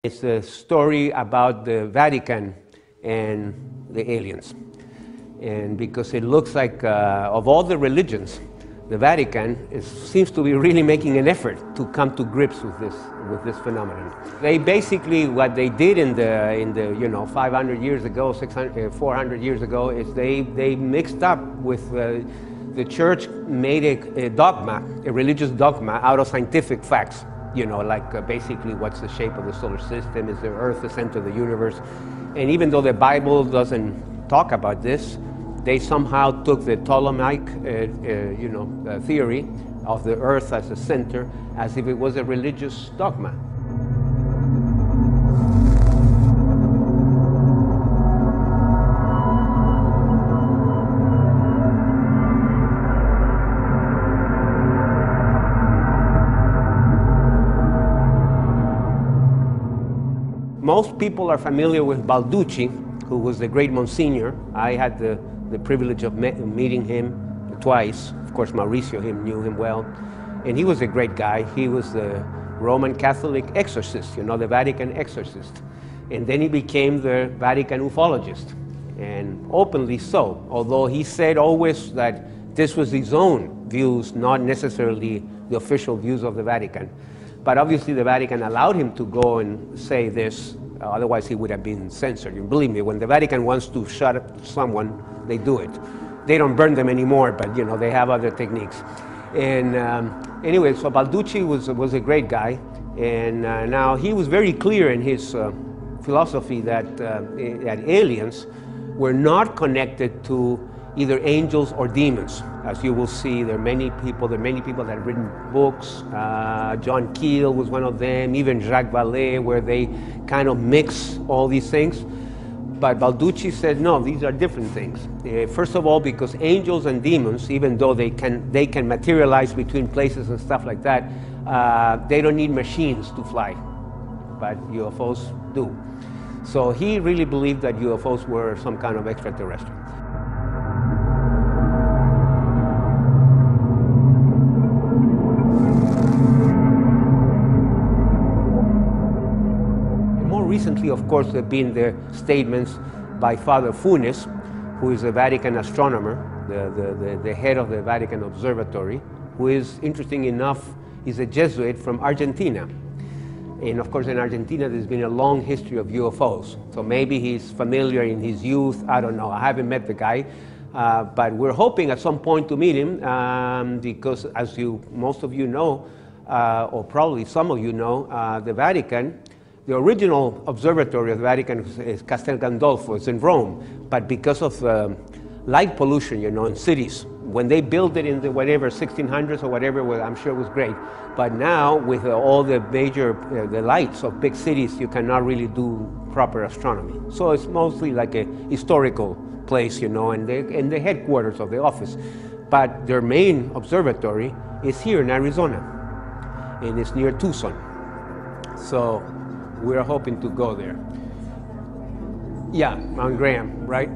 It's a story about the Vatican and the aliens. And because it looks like, of all the religions, the Vatican seems to be really making an effort to come to grips with this phenomenon. They basically, what they did in the 500 years ago, 400 years ago, is they mixed up with the church made a dogma, a religious dogma, out of scientific facts. Basically what's the shape of the solar system, is the Earth the center of the universe. And even though the Bible doesn't talk about this, they somehow took the Ptolemaic theory of the Earth as the center, as if it was a religious dogma. Most people are familiar with Balduchi, who was the great Monsignor. I had the privilege of meeting him twice. Of course, Mauricio knew him well. And he was a great guy. He was the Roman Catholic exorcist, the Vatican exorcist. And then he became the Vatican ufologist, and openly so. Although he said always that this was his own views, not necessarily the official views of the Vatican. But obviously the Vatican allowed him to go and say this, otherwise he would have been censored. And believe me, when the Vatican wants to shut up someone, they do it. They don't burn them anymore, but they have other techniques. And anyway, so Balduchi was a great guy, and now he was very clear in his philosophy that aliens were not connected to either angels or demons. As you will see, there are many people that have written books. John Keel was one of them, even Jacques Vallée, where they kind of mix all these things. But Balducci said, no, these are different things. First of all, because angels and demons, even though they can materialize between places and stuff like that, they don't need machines to fly, but UFOs do. So he really believed that UFOs were some kind of extraterrestrial. Recently, of course, there have been the statements by Father Funes, who is a Vatican astronomer, the head of the Vatican observatory, who is, interesting enough, is a Jesuit from Argentina. And of course, in Argentina, there's been a long history of UFOs. So maybe he's familiar in his youth, I don't know, I haven't met the guy. But we're hoping at some point to meet him, because as most of you know, or probably some of you know, the Vatican, the original observatory of the Vatican is Castel Gandolfo. It's in Rome, but because of light pollution, in cities, when they built it in the 1600s or whatever, well, I'm sure it was great. But now, with all the major the lights of big cities, you cannot really do proper astronomy. So it's mostly like a historical place, and the headquarters of the office. But their main observatory is here in Arizona, and it's near Tucson. So we're hoping to go there. Yeah, Mount Graham, right?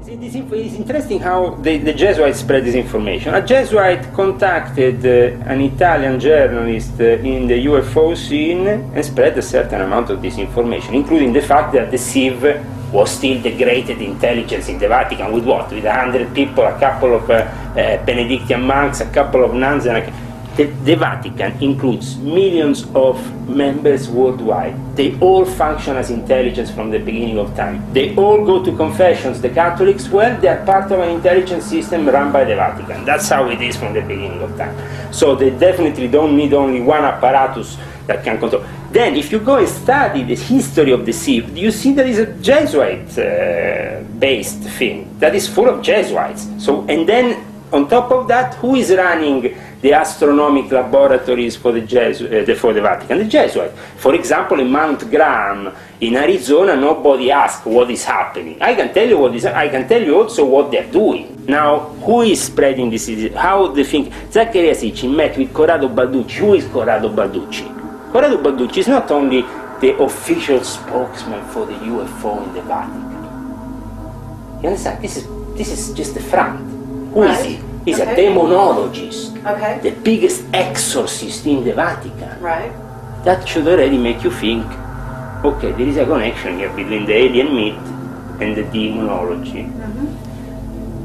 It's interesting how the Jesuits spread this information. A Jesuit contacted an Italian journalist in the UFO scene and spread a certain amount of this information, including the fact that the CIV was still the greatest intelligence in the Vatican. With what? With 100 people, a couple of Benedictine monks, a couple of nuns, and the Vatican includes millions of members worldwide. They all function as intelligence from the beginning of time. They all go to confessions. The Catholics, well, they are part of an intelligence system run by the Vatican. That's how it is from the beginning of time. So they definitely don't need only one apparatus that can control. Then, if you go and study the history of the CIV, you see there is a Jesuit-based thing that is full of Jesuits. So, and then, on top of that, who is running the astronomical laboratories for the Vatican? The Jesuits. For example, in Mount Graham in Arizona, nobody asks what is happening. I can tell you what is. I can tell you also what they're doing. Now, who is spreading this? How they think? Zaccaria Sitchin met with Corrado Balducci. Who is Corrado Balducci? Corrado Balducci is not only the official spokesman for the UFO in the Vatican. You understand? This is just the front. Who is he? He's a demonologist, the biggest exorcist in the Vatican. Right. that should already make you think, okay, there is a connection here between the alien myth and the demonology.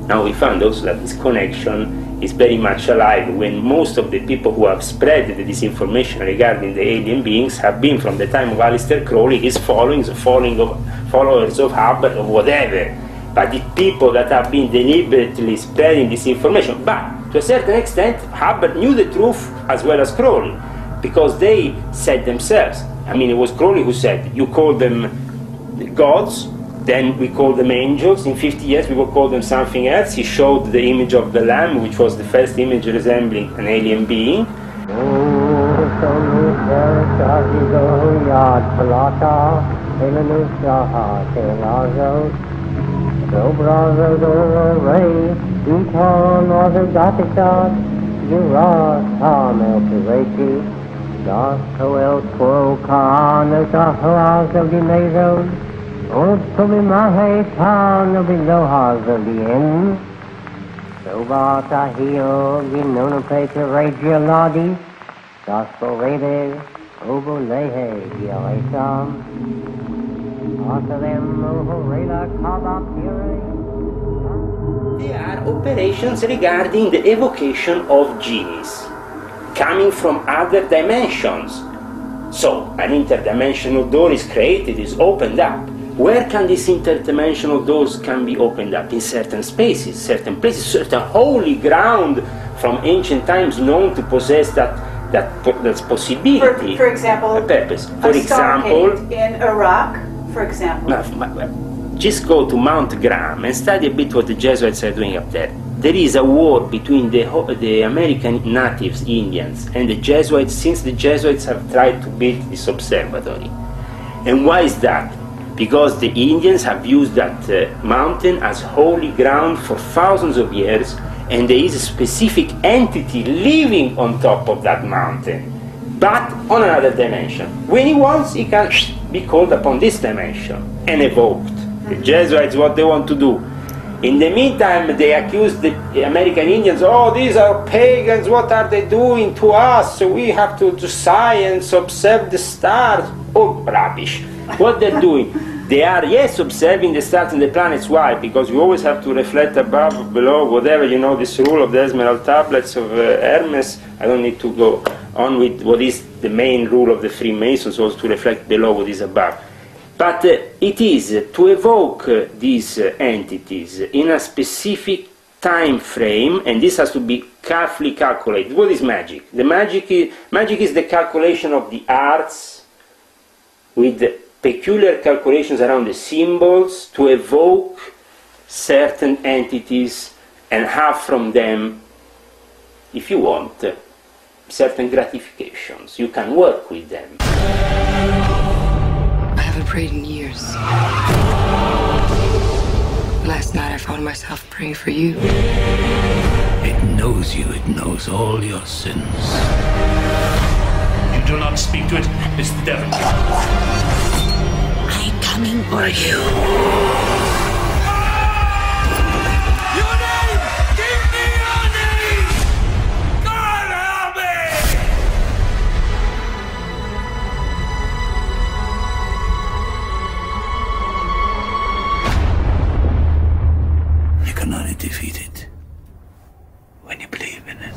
Now we found also that this connection is very much alive when most of the people who have spread the disinformation regarding the alien beings have been from the time of Aleister Crowley, his followers of Hubbard or whatever. But the people that have been deliberately spreading this information, but to a certain extent, Hubbard knew the truth as well as Crowley, because they said themselves, I mean, it was Crowley who said, you call them gods, then we call them angels, in 50 years we will call them something else. He showed the image of the lamb, which was the first image resembling an alien being. They are operations regarding the evocation of genies, coming from other dimensions. So, an interdimensional door is created, is opened up. Where can these interdimensional doors can be opened up? In certain spaces, certain places, certain holy ground from ancient times known to possess that's possibility. For example, a purpose. For a example, Stargate in Iraq, for example. Just go to Mount Graham and study a bit what the Jesuits are doing up there. There is a war between the American natives, Indians, and the Jesuits since the Jesuits have tried to build this observatory. And why is that? Because the Indians have used that mountain as holy ground for thousands of years, and there is a specific entity living on top of that mountain, but on another dimension. When he wants, he can be called upon this dimension and evoked. The Jesuits, what they want to do. In the meantime, they accuse the American Indians, oh, these are pagans, what are they doing to us? So we have to do science, observe the stars. Oh, rubbish. What they're doing, they are, yes, observing the stars and the planets. Why? Because you always have to reflect above, below, whatever, you know, this rule of the Esmeralda tablets of Hermes. I don't need to go on with what is the main rule of the Freemasons, also to reflect below what is above. But it is to evoke these entities in a specific time frame, and this has to be carefully calculated. What is magic? The magic is the calculation of the arts with peculiar calculations around the symbols to evoke certain entities and have from them, if you want, certain gratifications. You can work with them. I haven't prayed in years. Last night I found myself praying for you. It knows you, it knows all your sins. You do not speak to it, it's the devil. I'm coming for you. Your name! Give me your name! God help me! You can only defeat it when you believe in it.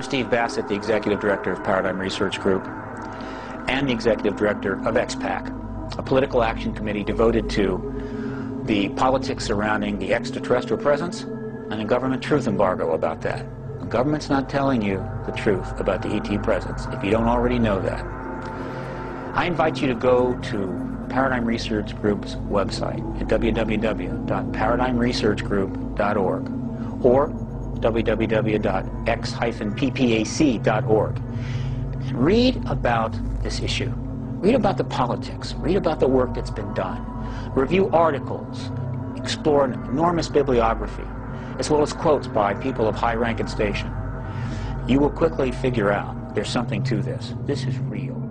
Steve Bassett, the Executive Director of Paradigm Research Group, and the Executive Director of XPAC, a political action committee devoted to the politics surrounding the extraterrestrial presence and the government truth embargo about that. The government's not telling you the truth about the ET presence, if you don't already know that. I invite you to go to Paradigm Research Group's website at www.paradigmresearchgroup.org or www.x-ppac.org and read about this issue. Read about the politics. Read about the work that's been done. Review articles. Explore an enormous bibliography, as well as quotes by people of high rank and station. You will quickly figure out there's something to this. This is real.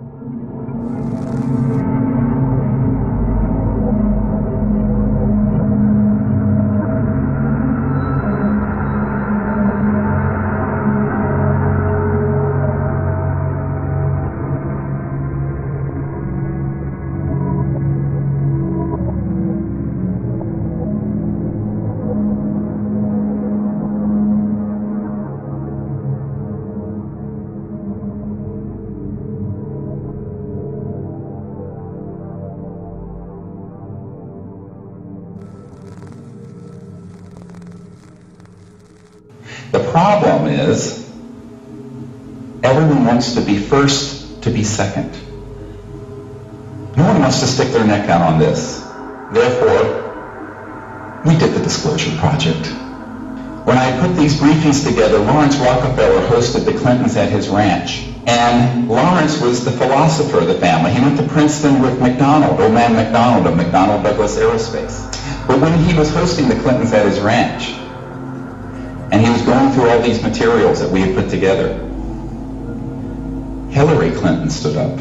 The problem is, everyone wants to be first to be second. No one wants to stick their neck out on this. Therefore, we did the Disclosure Project. When I put these briefings together, Lawrence Rockefeller hosted the Clintons at his ranch. And Lawrence was the philosopher of the family. He went to Princeton with McDonald, old man McDonald of McDonnell Douglas Aerospace. But when he was hosting the Clintons at his ranch, and he was going through all these materials that we had put together, Hillary Clinton stood up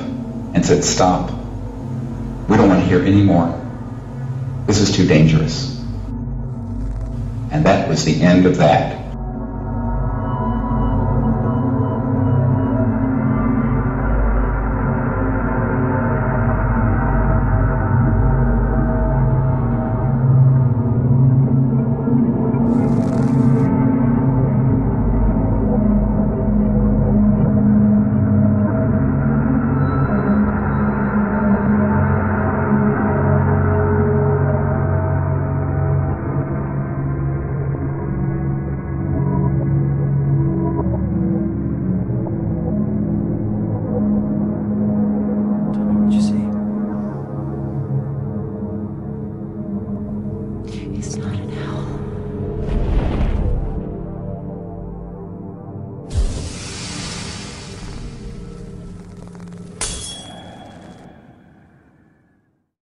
and said, "Stop. We don't want to hear any more. This is too dangerous." And that was the end of that.